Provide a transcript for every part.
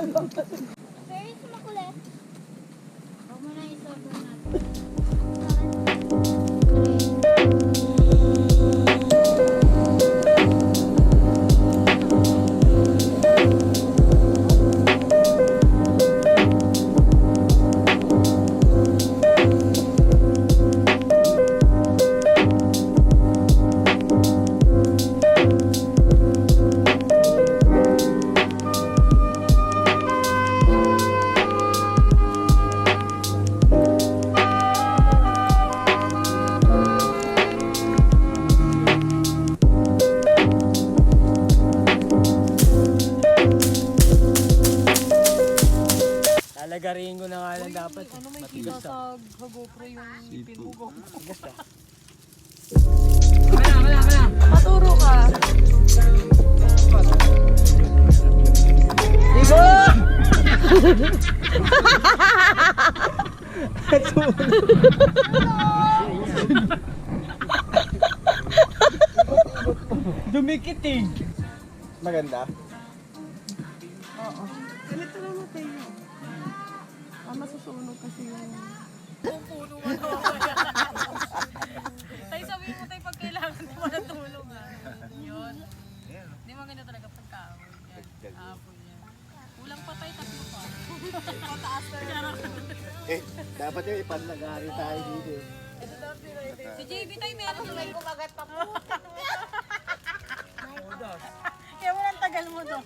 Very makulit. Huwag mo na isoto natin. Lalagarin ko na nga lang dapat. Ano may kita sa GoPro yung ipin mo? Kala. Maturo ka. Ibo! Dumikit eh. Maganda. Oo. Galit na naman tayo. Masusunog kasi yung... Puno mo to. Tayo sabihin mo tayo pag kailangan mo na tulong ha. Yun. Hindi maganda talaga pagkaaway. Yan. Apo yan. Kulang pa tayo, tatlo pa. Pataas na yan. Dapat yung ipanlagari tayo dito. Si JB tayo meron yung may kumagat pa po. Kaya walang tagal mo doon.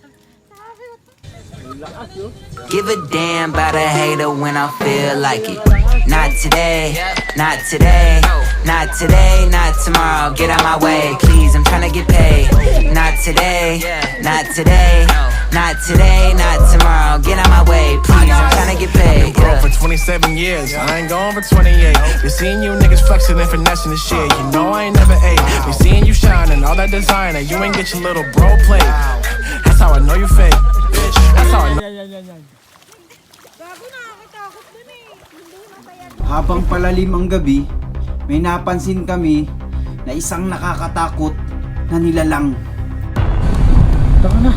Give a damn about a hater when I feel like it. Not today, not today, not today, not tomorrow. Get out my way, please, I'm tryna get paid. Not today, not today, not today, not tomorrow. Get out my way, please, I'm tryna get paid. Broke for 27 years, I ain't going for 28. Been seeing you niggas flexing and finessing the shit. You know I ain't never ate. Been seeing you shining, all that designer. You ain't get your little bro play. That's how I know you fake. Bitch, that's how I know. Bago nakakatakot dun eh. Habang palalim ang gabi, may napansin kami na isang nakakatakot na nilalang. Taka na.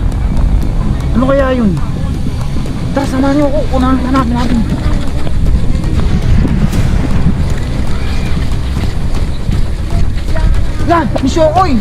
Ano kaya yun? Tara, samahan niyo ako. Unahan natin. Yan! Misyo ko eh!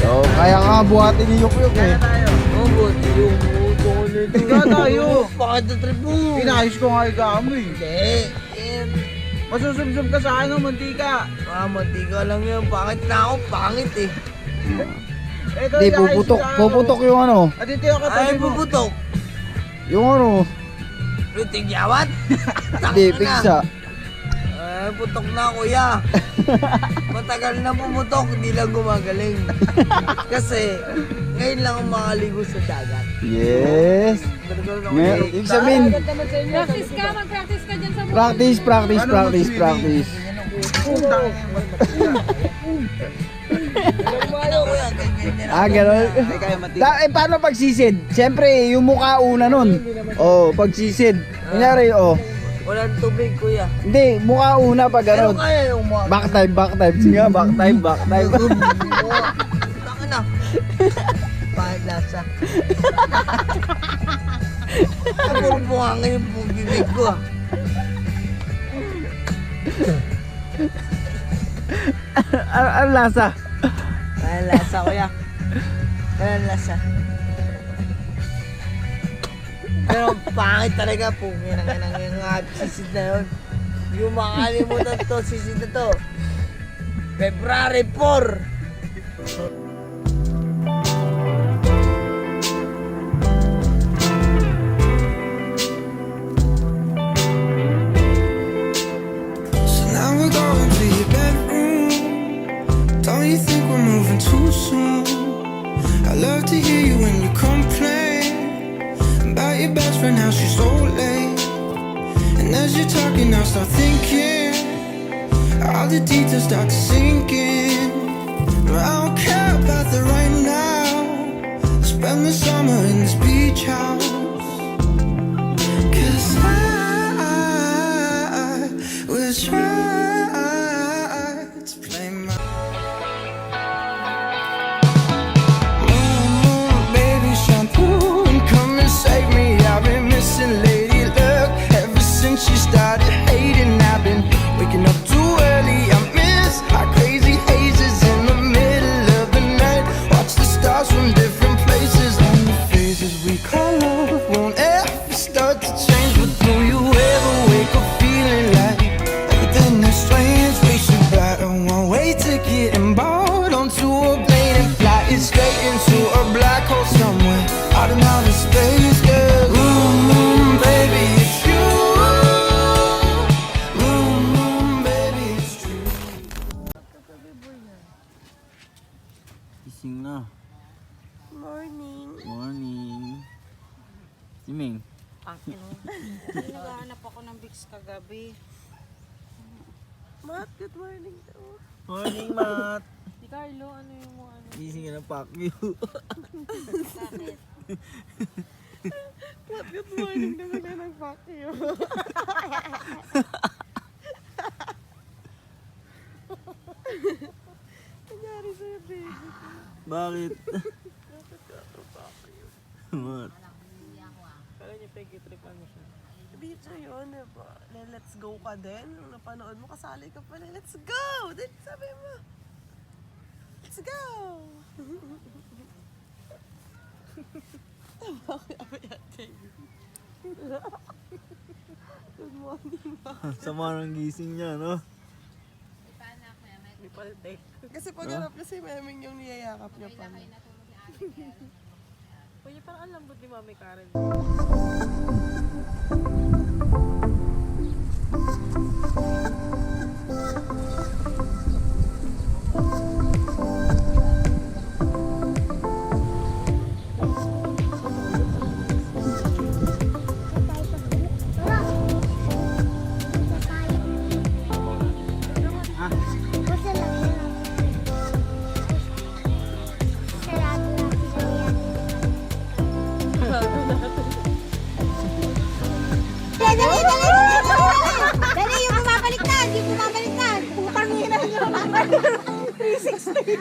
So, kaya nga buhatin ni Yukyuk eh. Oo, buti yung uto ko nito. Ika tayo. Bakit na trip mo? Pinayos ko nga ikaw eh. Hindi. Masusubsob ka sa ano, mantika. Mantika lang yan. Bakit na ako? Pangit eh. Hindi, puputok yung ano. At ito yung Ay, katabi mo. puputok. Yung ano. Yung tigyawat? Hindi, pigsa. Ay, putok na kuya. Matagal na pumutok, hindi lang gumagaling. Kasi, ngayon lang ang makaligo sa dagat. Yes. Ibig sabihin, Practice ka, mag-practice ka dyan sa buhay. practice. Ano kuya, ganyan na. Gano'n. Paano pagsisid? Siyempre, yung mukha una nun. Pagsisid. Kunyari, Walang tubig kuya. Hindi, mukha una pag Pero gano'n. kaya yung mga... Backdive. Sige nga, backdive. Taka na. Bakit lasa? Puro bunganga yung bibig ko ah. Ano lasa? Kaya lasa kuya. Kaya lasa. Pero pangit talaga po. Yung sisid na yun. Yung makalimutan to, sisid na to. February 4. Don't you think we're moving too soon? I love to hear you when you complain about your best friend, how she's so late. And as you're talking, I start thinking all the details start to sink in. But I don't care about the right now. spend the summer in this beach house. 'Cause I was right to play my baby, shine through and come and save me. I've been missing lady luck ever since she started hating. I've been waking up too early. I miss our crazy hazes in the middle of the night. Watch the stars from different places, and the phases we call love won't ever start to change. But do you ever wake up feeling like everything is strange? We should buy a one-way ticket and board onto a plane and fly it straight into a black hole somewhere out in outer space, girl. Baby, it's you. Baby, it's true. Gising na. Morning. Morning. Siming. Naghahanap ako ng Vicks kagabi. Mat, good morning daw. Morning, Mat. Di Carlo, ano yung mo ano? Gising na pack you. Bakit? Mat, good morning naman na nag-fuck you. Nangyari sa'yo, baby. Bakit? Mat. Kala niya pag-trip ano siya. Bitch yun, diba? Let's go ka din. Nung napanood mo, kasali ka pala. Let's go! Then sabi mo, let's go! Good morning, ma. Sama ng gising niya, no? May paltek. Kasi pag harap niya si Meming yung niyayakap niya pa. Pwede parang ang lambot ni Mami Karen. Dali, yung bumabaliktad, yung bumabaliktad. Putang ina nyo. 360.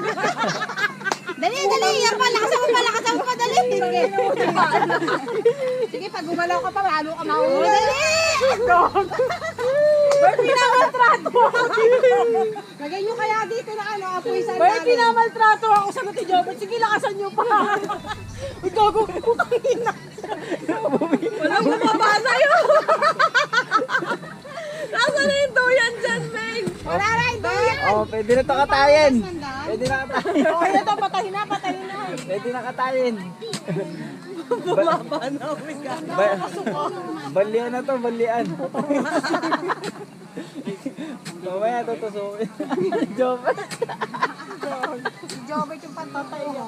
Dali, yan pa. Lakasan mo pa, dali. Sige, pag gumalaw ka pa, lalo ka mahuli. Dali! Bert, pinamaltrato ako. Lagay nyo kaya dito na ano, apoy sa Bert, pinamaltrato ako sa Gati Jobert. Sige, lakasan nyo pa. Uy, gago, putang ina. Walang bumaba sa'yo. Nasaan na yung duyan dyan, Meg? Wala na yung duyan. Oh, pwede na to katayin. Pwede na katayin. Okay na to, patayin na. Pwede na katayin. Bumaba na, Meg. Balian na to, balian. Mamaya tutusukin. Jobert. Si Jobert yung pantatay mo.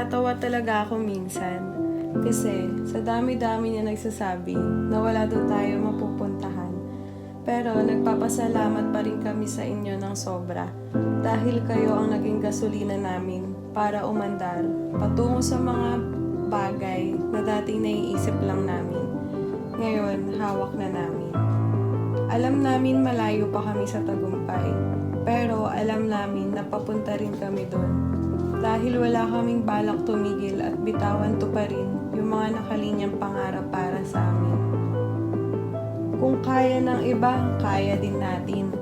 natatawa talaga ako minsan. Kasi sa dami-dami niya nagsasabi na wala daw tayo mapupuntahan. Pero nagpapasalamat pa rin kami sa inyo ng sobra dahil kayo ang naging gasolina namin para umandar patungo sa mga bagay na dating naiisip lang namin. Ngayon, hawak na namin. Alam namin malayo pa kami sa tagumpay, pero alam namin na papunta rin kami doon. Dahil wala kaming balak tumigil at bitawan to pa rin yung mga nakalinyang pangarap para sa amin. Kung kaya ng iba, kaya din natin.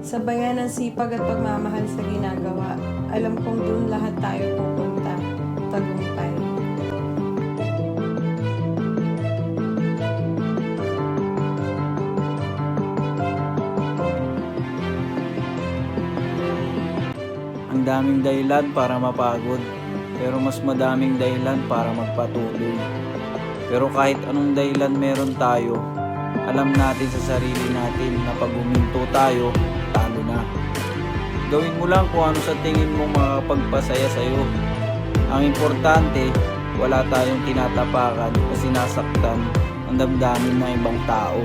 Sabayan ng sipag at pagmamahal sa ginagawa, alam kong doon lahat tayo pupunta, tagumpay. Ang daming dahilan para mapagod, pero mas madaming dahilan para magpatuloy. Pero kahit anong dahilan meron tayo, alam natin sa sarili natin na pag huminto tayo, talo na. Gawin mo lang kung ano sa tingin mo makakapagpasaya sa'yo. Ang importante, wala tayong tinatapakan o sinasaktan ang damdamin ng ibang tao.